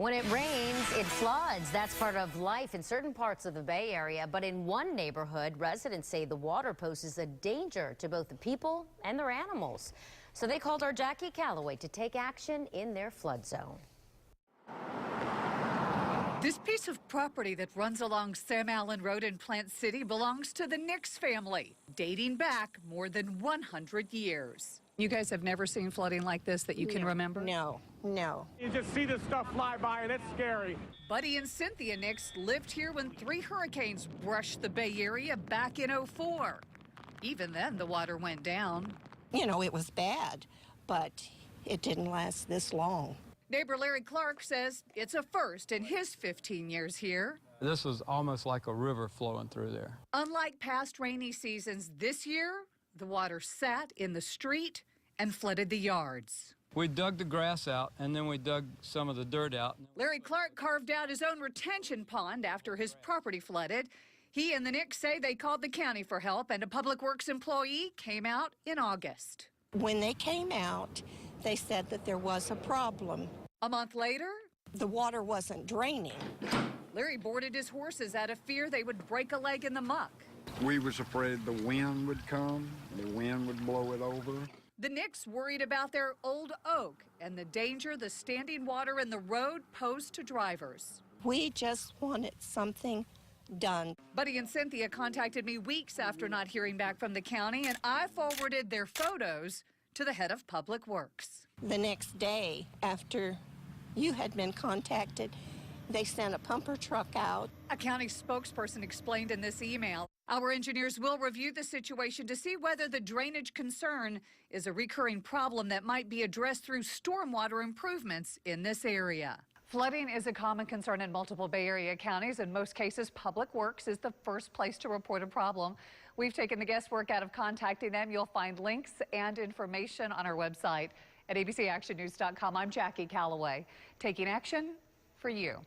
When it rains, it floods. That's part of life in certain parts of the Bay Area. But in one neighborhood, residents say the water poses a danger to both the people and their animals. So they called our Jackie Calloway to take action in their flood zone. This piece of property that runs along Sam Allen Road in Plant City belongs to the Nix family, dating back more than 100 years. You guys have never seen flooding like this that you can remember? No. You just see this stuff fly by, and it's scary. Buddy and Cynthia Nix lived here when 3 hurricanes brushed the Bay Area back in '04. Even then, the water went down. You know, it was bad, but it didn't last this long. Neighbor Larry Clark says it's a first in his 15 years here. This was almost like a river flowing through there. Unlike past rainy seasons, this year, the water sat in the street and flooded the yards. We dug the grass out, and then we dug some of the dirt out. Larry Clark carved out his own retention pond after his property flooded. He and the Nix say they called the county for help, and a Public Works employee came out in August. When they came out, they said that there was a problem. A month later, the water wasn't draining. Larry boarded his horses out of fear they would break a leg in the muck. We was afraid the wind would come, the wind would blow it over. The Nix worried about their old oak and the danger the standing water in the road posed to drivers. We just wanted something done. Buddy and Cynthia contacted me weeks after not hearing back from the county, and I forwarded their photos to the head of Public Works. The next day, after you had been contacted, they sent a pumper truck out. A county spokesperson explained in this email, our engineers will review the situation to see whether the drainage concern is a recurring problem that might be addressed through stormwater improvements in this area. Flooding is a common concern in multiple Bay Area counties. In most cases, Public Works is the first place to report a problem. We've taken the guesswork out of contacting them. You'll find links and information on our website at abcactionnews.com. I'm Jackie Calloway, taking action for you.